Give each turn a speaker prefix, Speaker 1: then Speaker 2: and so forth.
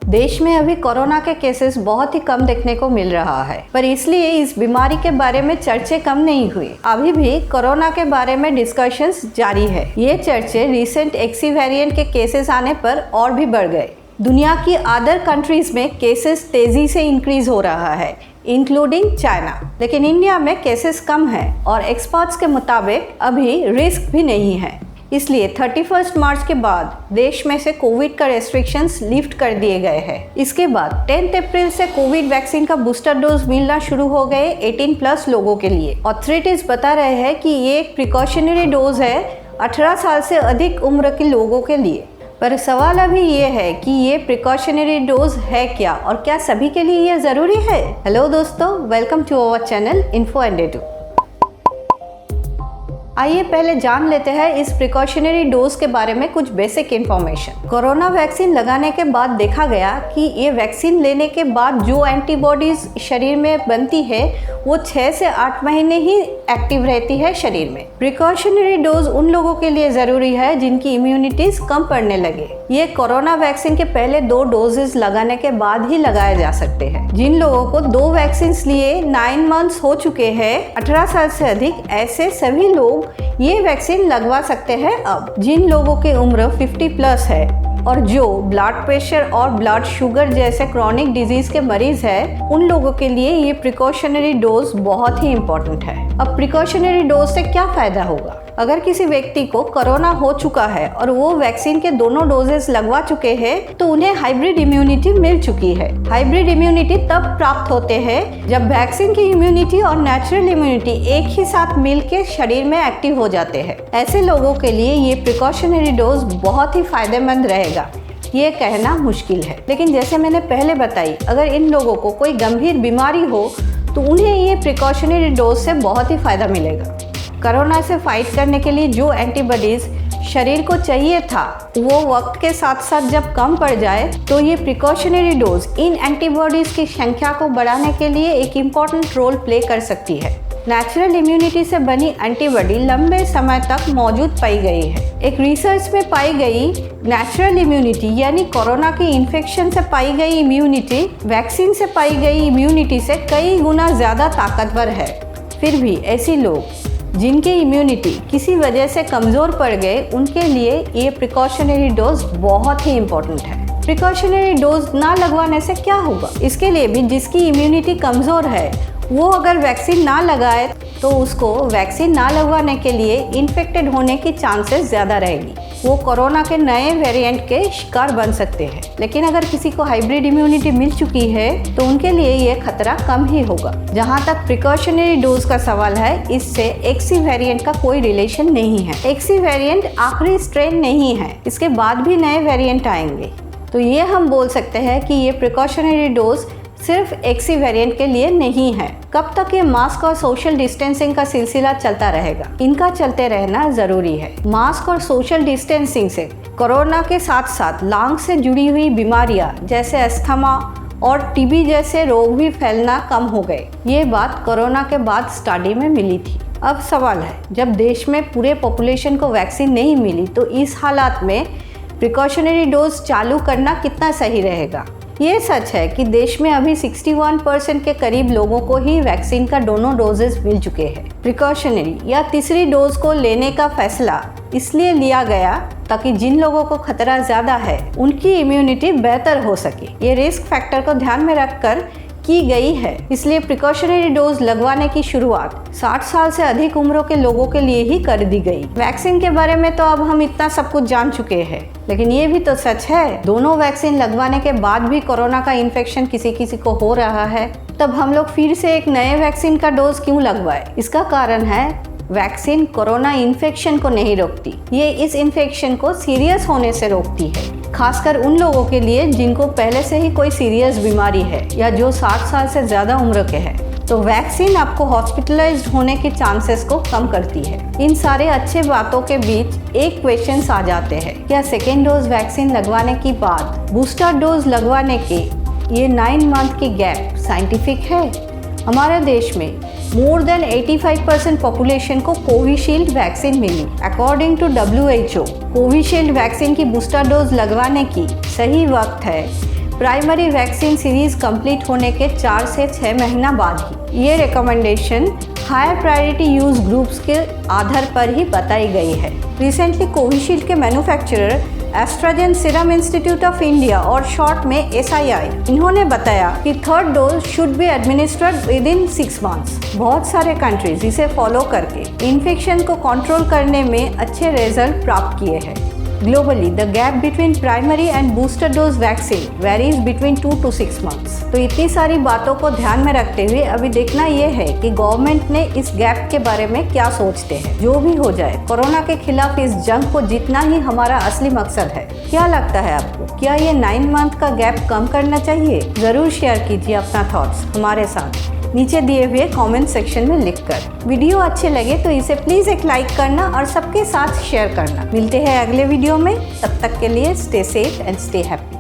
Speaker 1: देश में अभी कोरोना के केसेस बहुत ही कम देखने को मिल रहा है, पर इसलिए इस बीमारी के बारे में चर्चे कम नहीं हुई। अभी भी कोरोना के बारे में डिस्कशंस जारी है। ये चर्चे रिसेंट एक्सी वेरिएंट के केसेस आने पर और भी बढ़ गए। दुनिया की अदर कंट्रीज में केसेस तेजी से इंक्रीज हो रहा है, इंक्लूडिंग चाइना। लेकिन इंडिया में केसेस कम है और एक्सपर्ट्स के मुताबिक अभी रिस्क भी नहीं है। इसलिए 31 मार्च के बाद देश में से कोविड का रेस्ट्रिक्शंस लिफ्ट कर दिए गए हैं। इसके बाद 10 अप्रैल से कोविड वैक्सीन का बूस्टर डोज मिलना शुरू हो गए 18+ लोगों के लिए। अथॉरिटीज बता रहे हैं कि ये एक प्रिकॉशनरी डोज है 18 साल से अधिक उम्र के लोगों के लिए। पर सवाल अभी ये है कि ये प्रिकॉशनरी डोज है क्या और क्या सभी के लिए ये ज़रूरी है? हेलो दोस्तों, welcome to our channel info and day 2। आइए पहले जान लेते हैं इस प्रिकॉशनरी डोज के बारे में कुछ बेसिक इन्फॉर्मेशन। कोरोना वैक्सीन लगाने के बाद देखा गया कि ये वैक्सीन लेने के बाद जो एंटीबॉडीज शरीर में बनती है वो 6 से 8 महीने ही एक्टिव रहती है शरीर में। प्रिकॉशनरी डोज उन लोगों के लिए जरूरी है जिनकी इम्यूनिटीज कम पड़ने लगे। ये कोरोना वैक्सीन के पहले 2 डोजेस लगाने के बाद ही लगाए जा सकते हैं। जिन लोगों को 2 वैक्सीन लिए 9 मंथ्स हो चुके हैं 18 साल से अधिक, ऐसे सभी लोग ये वैक्सीन लगवा सकते हैं। अब जिन लोगों की उम्र 50+ है और जो ब्लड प्रेशर और ब्लड शुगर जैसे क्रॉनिक डिजीज के मरीज है, उन लोगों के लिए ये प्रिकॉशनरी डोज बहुत ही इम्पोर्टेंट है। अब प्रिकॉशनरी डोज से क्या फायदा होगा? अगर किसी व्यक्ति को कोरोना हो चुका है और वो वैक्सीन के दोनों डोजेस लगवा चुके हैं तो उन्हें हाइब्रिड इम्यूनिटी मिल चुकी है। हाइब्रिड इम्यूनिटी तब प्राप्त होते हैं जब वैक्सीन की इम्यूनिटी और नेचुरल इम्यूनिटी एक ही साथ मिलकर शरीर में एक्टिव हो जाते हैं। ऐसे लोगों के लिए ये प्रिकॉशनरी डोज बहुत ही फायदेमंद रहेगा, ये कहना मुश्किल है। लेकिन जैसे मैंने पहले बताई, अगर इन लोगों को कोई गंभीर बीमारी हो तो उन्हें ये प्रिकॉशनरी डोज से बहुत ही फायदा मिलेगा। कोरोना से फाइट करने के लिए जो एंटीबॉडीज शरीर को चाहिए था वो वक्त के साथ साथ जब कम पड़ जाए तो ये प्रिकॉशनरी डोज इन एंटीबॉडीज की संख्या को बढ़ाने के लिए एक इम्पॉर्टेंट रोल प्ले कर सकती है। नेचुरल इम्यूनिटी से बनी एंटीबॉडी लंबे समय तक मौजूद पाई गई है। एक रिसर्च में पाई गई नेचुरल इम्यूनिटी यानी कोरोना के इन्फेक्शन से पाई गई इम्यूनिटी वैक्सीन से पाई गई इम्यूनिटी से कई गुना ज़्यादा ताकतवर है। फिर भी ऐसे लोग जिनकी इम्यूनिटी किसी वजह से कमज़ोर पड़ गए, उनके लिए ये प्रिकॉशनरी डोज बहुत ही इम्पोर्टेंट है। प्रिकॉशनरी डोज ना लगवाने से क्या होगा? इसके लिए भी जिसकी इम्यूनिटी कमज़ोर है वो अगर वैक्सीन ना लगाए तो उसको वैक्सीन ना लगवाने के लिए इन्फेक्टेड होने की चांसेस ज़्यादा रहेगी। वो कोरोना के नए वेरिएंट के शिकार बन सकते हैं। लेकिन अगर किसी को हाइब्रिड इम्यूनिटी मिल चुकी है तो उनके लिए ये खतरा कम ही होगा। जहाँ तक प्रिकॉशनरी डोज का सवाल है, इससे एक्सी वेरिएंट का कोई रिलेशन नहीं है। एक्सी वेरिएंट आखिरी स्ट्रेन नहीं है, इसके बाद भी नए वेरिएंट आएंगे। तो ये हम बोल सकते हैं कि ये प्रिकॉशनरी डोज सिर्फ एक्सी वेरिएंट के लिए नहीं है। कब तक ये मास्क और सोशल डिस्टेंसिंग का सिलसिला चलता रहेगा? इनका चलते रहना जरूरी है। मास्क और सोशल डिस्टेंसिंग से कोरोना के साथ साथ लंग से जुड़ी हुई बीमारियां जैसे अस्थमा और टीबी जैसे रोग भी फैलना कम हो गए। ये बात कोरोना के बाद स्टडी में मिली थी। अब सवाल है, जब देश में पूरे पॉपुलेशन को वैक्सीन नहीं मिली तो इस हालात में प्रिकॉशनरी डोज चालू करना कितना सही रहेगा? ये सच है कि देश में अभी 61% के करीब लोगों को ही वैक्सीन का दोनों डोजेस मिल चुके हैं। प्रिकॉशनरी या तीसरी डोज को लेने का फैसला इसलिए लिया गया ताकि जिन लोगों को खतरा ज़्यादा है उनकी इम्यूनिटी बेहतर हो सके। ये रिस्क फैक्टर को ध्यान में रखकर की गई है। इसलिए प्रिकॉशनरी डोज लगवाने की शुरुआत 60 साल से अधिक उम्रों के लोगों के लिए ही कर दी गई। वैक्सीन के बारे में तो अब हम इतना सब कुछ जान चुके हैं, लेकिन ये भी तो सच है दोनों वैक्सीन लगवाने के बाद भी कोरोना का इन्फेक्शन किसी किसी को हो रहा है। तब हम लोग फिर से एक नए वैक्सीन का डोज क्यों लगवाए? इसका कारण है वैक्सीन कोरोना इन्फेक्शन को नहीं रोकती, ये इस इन्फेक्शन को सीरियस होने से रोकती है। खासकर उन लोगों के लिए जिनको पहले से ही कोई सीरियस बीमारी है या जो 60 साल से ज़्यादा उम्र के हैं। तो वैक्सीन आपको हॉस्पिटलाइज्ड होने के चांसेस को कम करती है। इन सारे अच्छे बातों के बीच एक क्वेश्चन आ जाते हैं, क्या सेकेंड डोज वैक्सीन लगवाने के बाद बूस्टर डोज लगवाने के ये 9 मंथ की गैप साइंटिफिक है? हमारे देश में मोर देन 85% पॉपुलेशन को कोविशील्ड वैक्सीन मिली। According to WHO, Covishield vaccine की बूस्टर डोज लगवाने की सही वक्त है प्राइमरी वैक्सीन सीरीज कंप्लीट होने के 4 से 6 महीना बाद ही। ये recommendation higher priority use groups के आधार पर ही बताई गई है। रिसेंटली कोविशील्ड के manufacturer AstraZeneca Serum Institute of India और शॉर्ट में SII, इन्होंने बताया कि third dose should be administered within 6 months. बहुत सारे कंट्रीज इसे फॉलो करके इन्फेक्शन को कंट्रोल करने में अच्छे रिजल्ट प्राप्त किए हैं। Globally, the gap between primary and booster dose vaccine varies between 2 to 6 months. तो इतनी सारी बातों को ध्यान में रखते हुए अभी देखना ये है कि गवर्नमेंट ने इस गैप के बारे में क्या सोचते हैं। जो भी हो जाए, कोरोना के खिलाफ इस जंग को जीतना ही हमारा असली मकसद है। क्या लगता है आपको, क्या ये 9 मंथ का गैप कम करना चाहिए? जरूर शेयर कीजिए अपना थॉट्स हमारे साथ नीचे दिए हुए कमेंट सेक्शन में लिखकर। वीडियो अच्छे लगे तो इसे प्लीज एक लाइक करना और सबके साथ शेयर करना। मिलते हैं अगले वीडियो में, तब तक के लिए stay safe and stay happy.